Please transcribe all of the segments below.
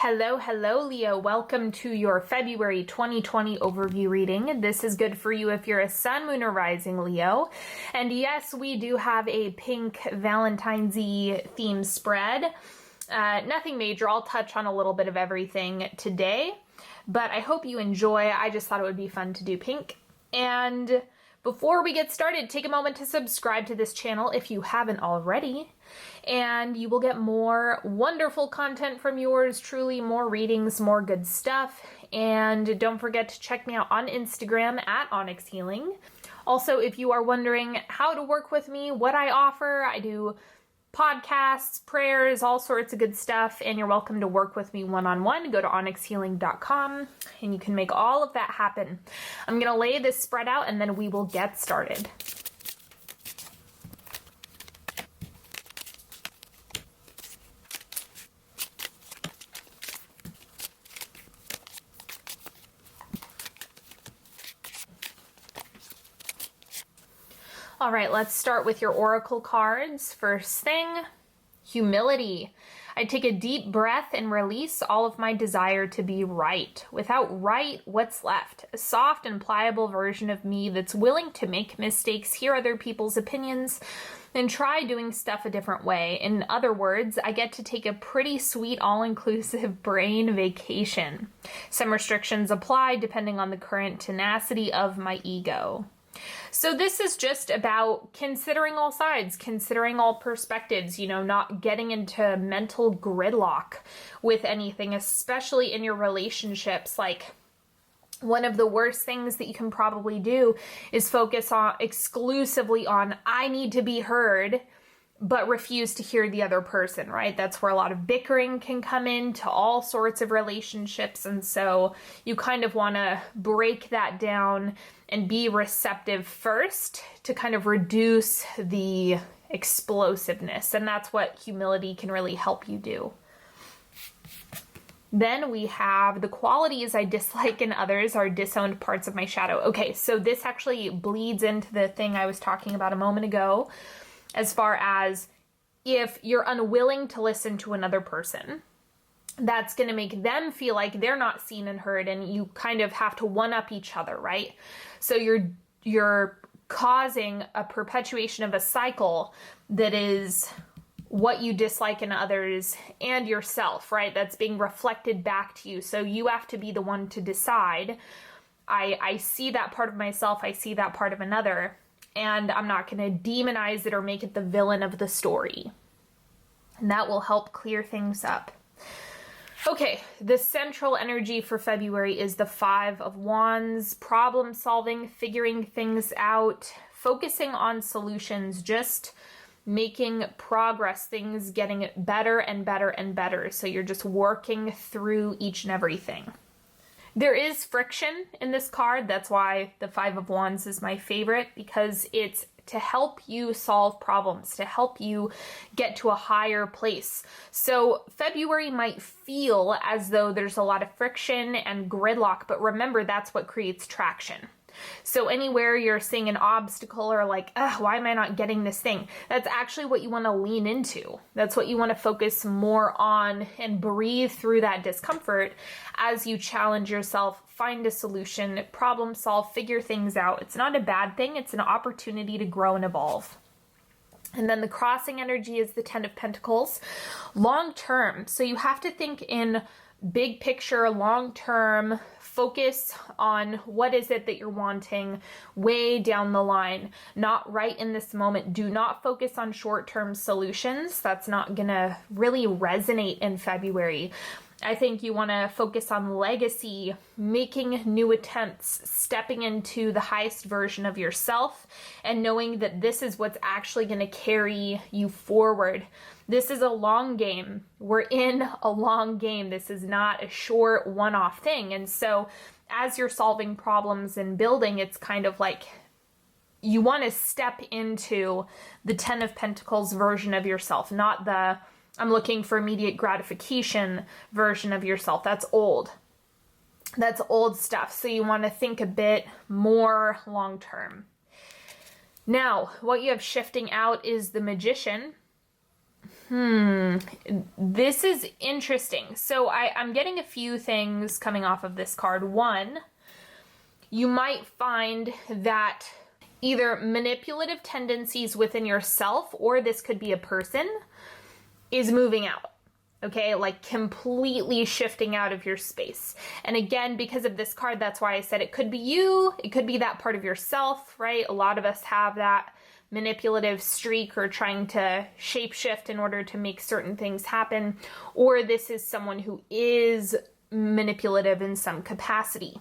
Hello, Leo. Welcome to your February 2020 overview reading. This is good for you if you're a sun, moon, or rising Leo. And yes, we do have a pink Valentine's-y theme spread. Nothing major. I'll touch on a little bit of everything today, but I hope you enjoy. I just thought it would be fun to do pink. And before we get started, take a moment to subscribe to this channel if you haven't already, and you will get more wonderful content from yours truly, more readings, more good stuff. And don't forget to check me out on Instagram at Onyx Healing. Also, if you are wondering how to work with me, what I offer, I do podcasts, prayers, all sorts of good stuff, and you're welcome to work with me one-on-one. Go to onyxhealing.com and you can make all of that happen. I'm going to lay this spread out and then we will get started. All right, let's start with your oracle cards. First thing, humility. I take a deep breath and release all of my desire to be right. Without right, what's left? A soft and pliable version of me that's willing to make mistakes, hear other people's opinions, and try doing stuff a different way. In other words, I get to take a pretty sweet all-inclusive brain vacation. Some restrictions apply depending on the current tenacity of my ego. So this is just about considering all sides, considering all perspectives, not getting into mental gridlock with anything, especially in your relationships. Like, one of the worst things that you can probably do is focus on exclusively on, I need to be heard, but refuse to hear the other person, right? That's where a lot of bickering can come into all sorts of relationships. And so you kind of want to break that down and be receptive first to kind of reduce the explosiveness. And that's what humility can really help you do. Then we have the qualities I dislike in others are disowned parts of my shadow. Okay, so this actually bleeds into the thing I was talking about a moment ago, as far as if you're unwilling to listen to another person, that's going to make them feel like they're not seen and heard, and you kind of have to one-up each other, right? So you're causing a perpetuation of a cycle that is what you dislike in others and yourself, right? That's being reflected back to you. So you have to be the one to decide, I see that part of myself, I see that part of another, and I'm not going to demonize it or make it the villain of the story. And that will help clear things up. Okay, the central energy for February is the Five of Wands, problem solving, figuring things out, focusing on solutions, just making progress, things getting better and better and better. So you're just working through each and everything. There is friction in this card. That's why the Five of Wands is my favorite, because it's to help you solve problems, to help you get to a higher place. So February might feel as though there's a lot of friction and gridlock, but remember, that's what creates traction. So anywhere you're seeing an obstacle or like, why am I not getting this thing? That's actually what you want to lean into. That's what you want to focus more on and breathe through that discomfort as you challenge yourself, find a solution, problem solve, figure things out. It's not a bad thing. It's an opportunity to grow and evolve. And then the crossing energy is the Ten of Pentacles, long term. So you have to think in big picture, long term, focus on what is it that you're wanting way down the line, not right in this moment. Do not focus on short-term solutions. That's not gonna really resonate in February. I think you want to focus on legacy, making new attempts, stepping into the highest version of yourself, and knowing that this is what's actually going to carry you forward. This is a long game. We're in a long game. This is not a short one-off thing. And so as you're solving problems and building, it's kind of like you want to step into the Ten of Pentacles version of yourself, not the I'm looking for immediate gratification version of yourself. That's old. That's old stuff. So you want to think a bit more long term. Now, what you have shifting out is the Magician. This is interesting. So I'm getting a few things coming off of this card. One, you might find that either manipulative tendencies within yourself, or this could be a person, is moving out. Okay, like completely shifting out of your space. And again, because of this card, that's why I said it could be you, it could be that part of yourself, right? A lot of us have that manipulative streak or trying to shapeshift in order to make certain things happen, or this is someone who is manipulative in some capacity.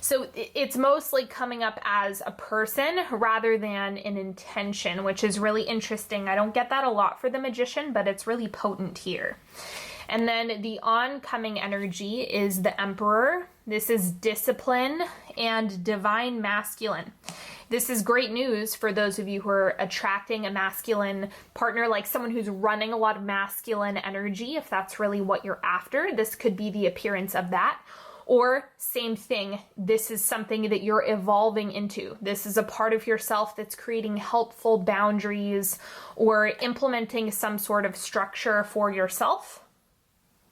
So it's mostly coming up as a person rather than an intention, which is really interesting. I don't get that a lot for the Magician, but it's really potent here. And then the oncoming energy is the Emperor. This is discipline and divine masculine. This is great news for those of you who are attracting a masculine partner, like someone who's running a lot of masculine energy. If that's really what you're after, this could be the appearance of that. Or same thing, this is something that you're evolving into. This is a part of yourself that's creating helpful boundaries or implementing some sort of structure for yourself.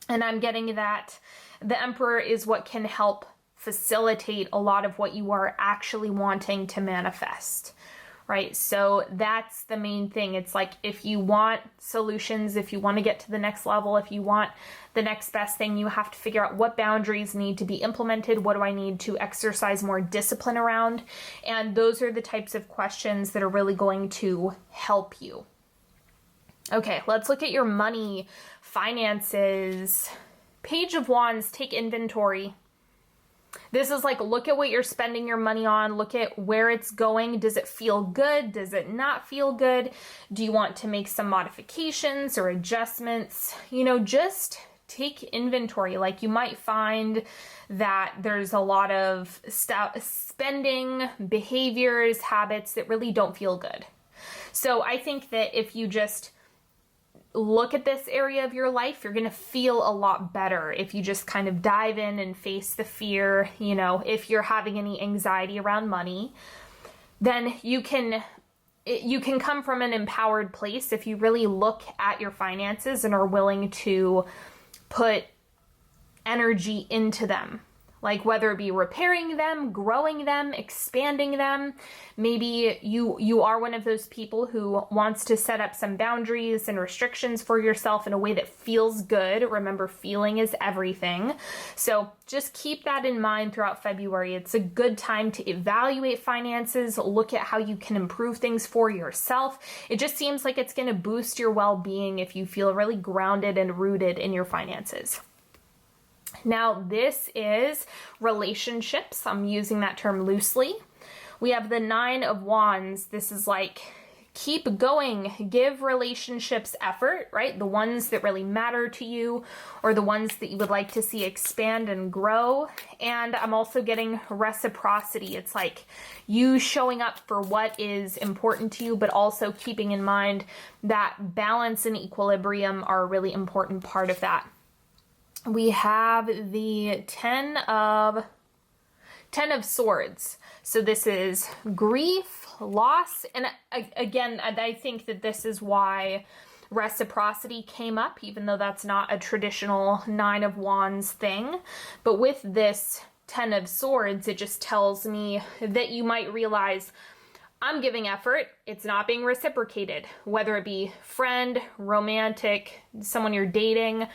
And I'm getting that the Emperor is what can help facilitate a lot of what you are actually wanting to manifest, right? So that's the main thing. It's like, if you want solutions, if you want to get to the next level, if you want the next best thing, you have to figure out what boundaries need to be implemented. What do I need to exercise more discipline around? And those are the types of questions that are really going to help you. Okay, let's look at your money, finances. Page of Wands, take inventory. This is like, look at what you're spending your money on. Look at where it's going. Does it feel good? Does it not feel good? Do you want to make some modifications or adjustments? You know, just take inventory. Like, you might find that there's a lot of spending behaviors, habits that really don't feel good. So I think that if you just look at this area of your life, you're going to feel a lot better if you just kind of dive in and face the fear. You know, if you're having any anxiety around money, then you can come from an empowered place if you really look at your finances and are willing to put energy into them. Like, whether it be repairing them, growing them, expanding them. Maybe you are one of those people who wants to set up some boundaries and restrictions for yourself in a way that feels good. Remember, feeling is everything. So just keep that in mind throughout February. It's a good time to evaluate finances, look at how you can improve things for yourself. It just seems like it's going to boost your well-being if you feel really grounded and rooted in your finances. Now, this is relationships. I'm using that term loosely. We have the Nine of Wands. This is like, keep going, give relationships effort, right? The ones that really matter to you, or the ones that you would like to see expand and grow. And I'm also getting reciprocity. It's like you showing up for what is important to you, but also keeping in mind that balance and equilibrium are a really important part of that. We have the Ten of Swords. So this is grief, loss, and again, I think that this is why reciprocity came up, even though that's not a traditional Nine of Wands thing. But with this Ten of Swords, it just tells me that you might realize, I'm giving effort, it's not being reciprocated, whether it be friend, romantic, someone you're dating,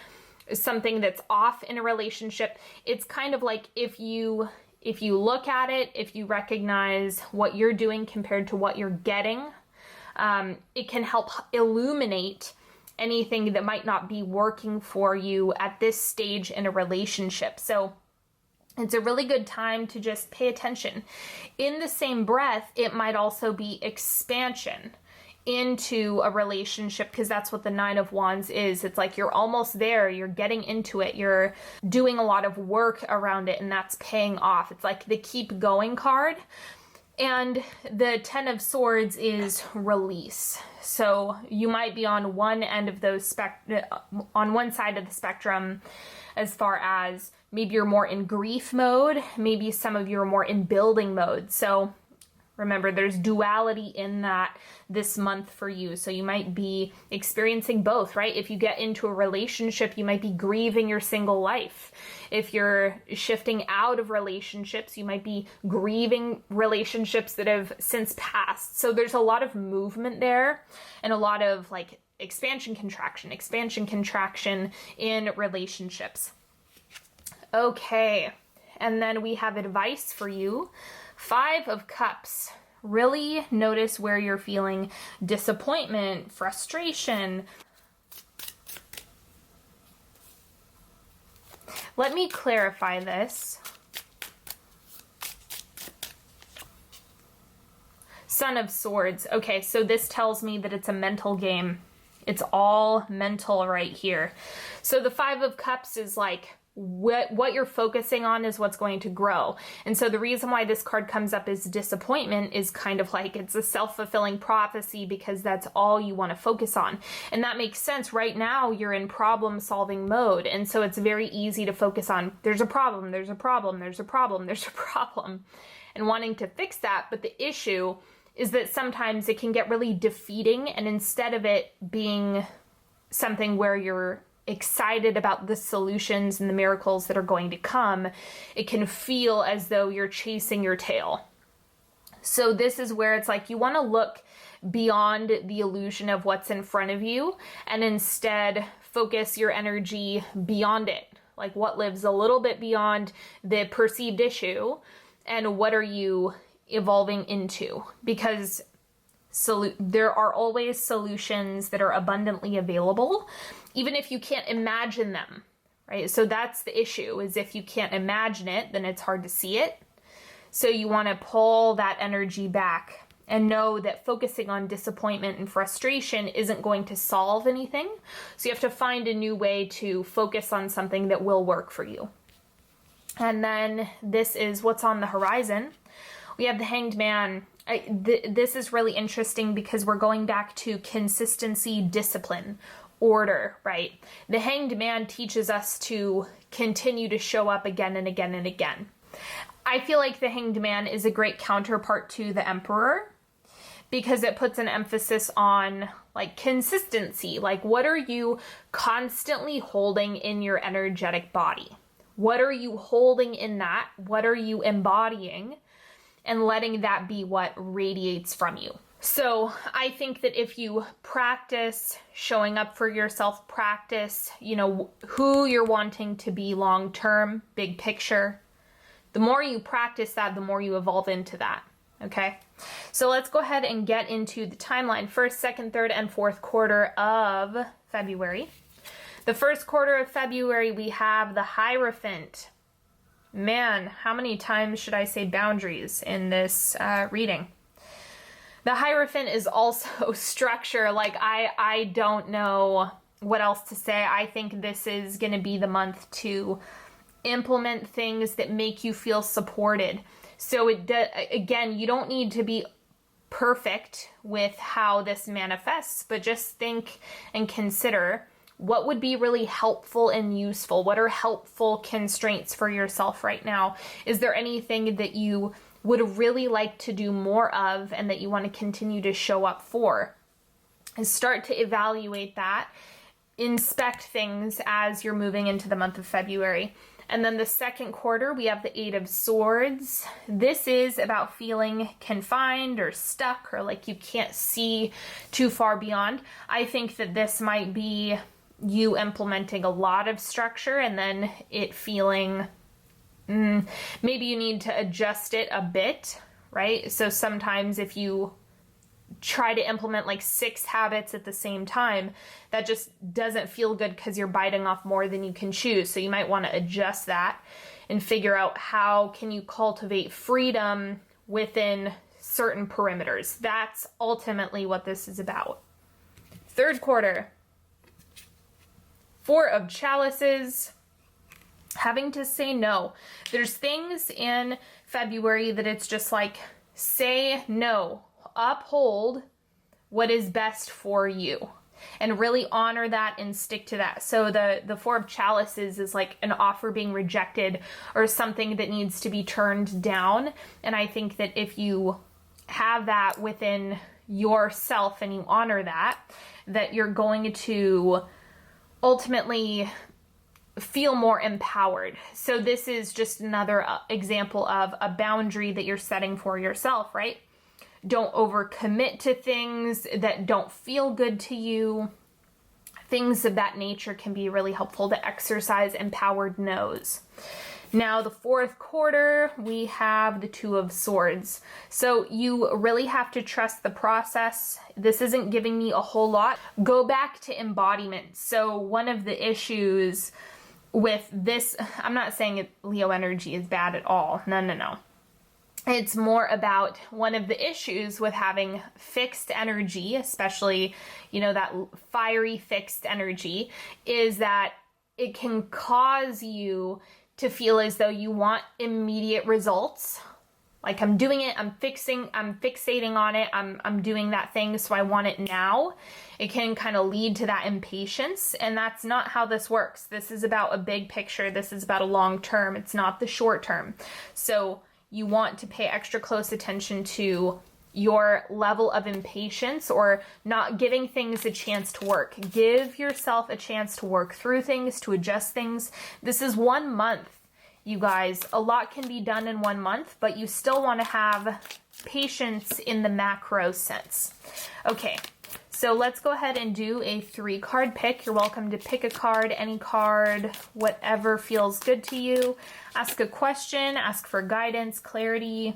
something that's off in a relationship. It's kind of like, if you look at it, if you recognize what you're doing compared to what you're getting, it can help illuminate anything that might not be working for you at this stage in a relationship. So it's a really good time to just pay attention. In the same breath, it might also be expansion into a relationship, because that's what the Nine of Wands is. It's like you're almost there, you're getting into it, you're doing a lot of work around it, and that's paying off. It's like the keep going card. And the Ten of Swords is release. So you might be on one end of those on one side of the spectrum, as far as maybe you're more in grief mode, maybe some of you are more in building mode. So Remember, there's duality in that this month for you. So you might be experiencing both, right? If you get into a relationship, you might be grieving your single life. If you're shifting out of relationships, you might be grieving relationships that have since passed. So there's a lot of movement there and a lot of like expansion, contraction in relationships. Okay. And then we have advice for you. 5 of Cups. Really notice where you're feeling disappointment, frustration. Let me clarify this. Son of Swords. Okay, so this tells me that it's a mental game. It's all mental right here. So the 5 of Cups is like, what you're focusing on is what's going to grow. And so the reason why this card comes up as disappointment is kind of like it's a self-fulfilling prophecy because that's all you want to focus on. And that makes sense. Right now you're in problem solving mode. And so it's very easy to focus on there's a problem, there's a problem, there's a problem, there's a problem, and wanting to fix that. But the issue is that sometimes it can get really defeating, and instead of it being something where you're excited about the solutions and the miracles that are going to come, it can feel as though you're chasing your tail. So this is where it's like you want to look beyond the illusion of what's in front of you and instead focus your energy beyond it. Like what lives a little bit beyond the perceived issue and what are you evolving into? Because there are always solutions that are abundantly available, even if you can't imagine them, right? So that's the issue, is if you can't imagine it, then it's hard to see it. So you want to pull that energy back and know that focusing on disappointment and frustration isn't going to solve anything. So you have to find a new way to focus on something that will work for you. And then this is what's on the horizon. We have the Hanged Man. This is really interesting because we're going back to consistency, discipline, order, right? The Hanged Man teaches us to continue to show up again and again and again. I feel like the Hanged Man is a great counterpart to the Emperor because it puts an emphasis on like consistency. Like what are you constantly holding in your energetic body? What are you holding in that? What are you embodying? And letting that be what radiates from you. So I think that if you practice showing up for yourself, practice, who you're wanting to be long-term, big picture, the more you practice that, the more you evolve into that. Okay. So let's go ahead and get into the timeline. First, second, third, and fourth quarter of February. The first quarter of February, we have the Hierophant. Man, how many times should I say boundaries in this reading? The Hierophant is also structure. Like, I don't know what else to say. I think this is going to be the month to implement things that make you feel supported. So again, you don't need to be perfect with how this manifests, but just think and consider what would be really helpful and useful? What are helpful constraints for yourself right now? Is there anything that you would really like to do more of and that you want to continue to show up for? And start to evaluate that. Inspect things as you're moving into the month of February. And then the second quarter, we have the 8 of Swords. This is about feeling confined or stuck or like you can't see too far beyond. I think that this might be you implementing a lot of structure and then it feeling, maybe you need to adjust it a bit, right? So sometimes if you try to implement like 6 habits at the same time, that just doesn't feel good because you're biting off more than you can chew. So you might want to adjust that and figure out how can you cultivate freedom within certain perimeters. That's ultimately what this is about. Third quarter. 4 of Chalices, having to say no. There's things in February that it's just like, say no, uphold what is best for you, and really honor that and stick to that. So the 4 of Chalices is like an offer being rejected or something that needs to be turned down. And I think that if you have that within yourself and you honor that, that you're going to ultimately feel more empowered. So this is just another example of a boundary that you're setting for yourself, right? Don't overcommit to things that don't feel good to you. Things of that nature can be really helpful to exercise empowered no's. Now, the fourth quarter, we have the Two of Swords. So you really have to trust the process. This isn't giving me a whole lot. Go back to embodiment. So one of the issues with this, I'm not saying Leo energy is bad at all. No. It's more about one of the issues with having fixed energy, especially, that fiery fixed energy, is that it can cause you to feel as though you want immediate results. Like, I'm doing it, I'm fixating on it, I'm doing that thing, so I want it now. It can kind of lead to that impatience, and that's not how this works. This is about a big picture. This is about a long term. It's not the short term. So you want to pay extra close attention to your level of impatience or not giving things a chance to work. Give yourself a chance to work through things, to adjust things. This is 1 month, you guys. A lot can be done in 1 month, but you still want to have patience in the macro sense. Okay, so let's go ahead and do a 3-card pick. You're welcome to pick a card, any card, whatever feels good to you. Ask a question, ask for guidance, clarity.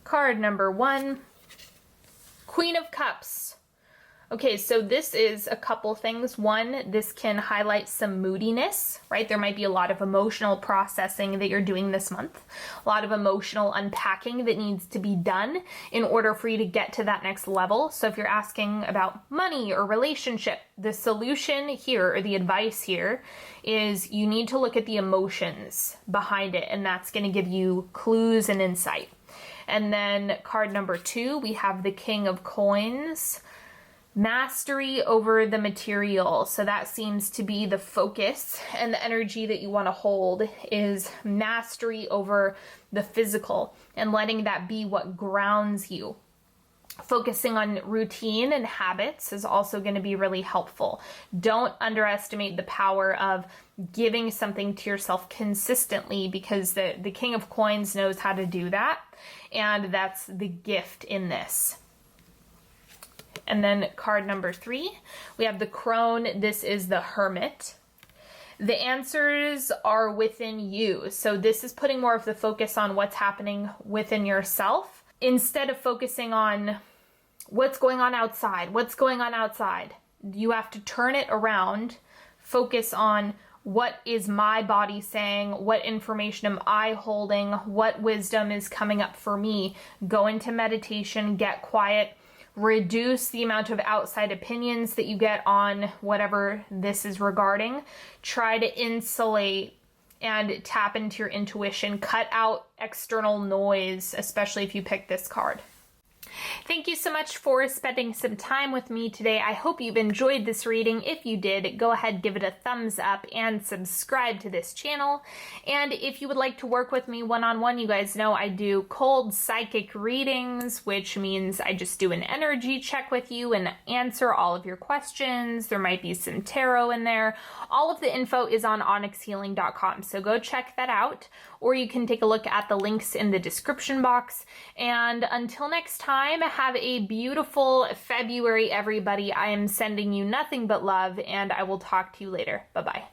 Card number 1, Queen of Cups. Okay, so this is a couple things. One, this can highlight some moodiness, right? There might be a lot of emotional processing that you're doing this month, a lot of emotional unpacking that needs to be done in order for you to get to that next level. So if you're asking about money or relationship, the solution here, or the advice here, is you need to look at the emotions behind it, and that's going to give you clues and insight. And then card number 2, we have the King of Coins. Mastery over the material. So that seems to be the focus, and the energy that you want to hold is mastery over the physical and letting that be what grounds you. Focusing on routine and habits is also going to be really helpful. Don't underestimate the power of giving something to yourself consistently, because the King of Coins knows how to do that, and that's the gift in this. And then card number 3, we have the Crone. This is the Hermit. The answers are within you. So this is putting more of the focus on what's happening within yourself instead of focusing on what's going on outside. What's going on outside? You have to turn it around, focus on what is my body saying, what information am I holding, what wisdom is coming up for me. Go into meditation, get quiet, reduce the amount of outside opinions that you get on whatever this is regarding. Try to insulate and tap into your intuition. Cut out external noise, especially if you pick this card. Thank you so much for spending some time with me today. I hope you've enjoyed this reading. If you did, go ahead, give it a thumbs up and subscribe to this channel. And if you would like to work with me one-on-one, you guys know I do cold psychic readings, which means I just do an energy check with you and answer all of your questions. There might be some tarot in there. All of the info is on onyxhealing.com, so go check that out. Or you can take a look at the links in the description box. And until next time, have a beautiful February, everybody. I am sending you nothing but love, and I will talk to you later. Bye-bye.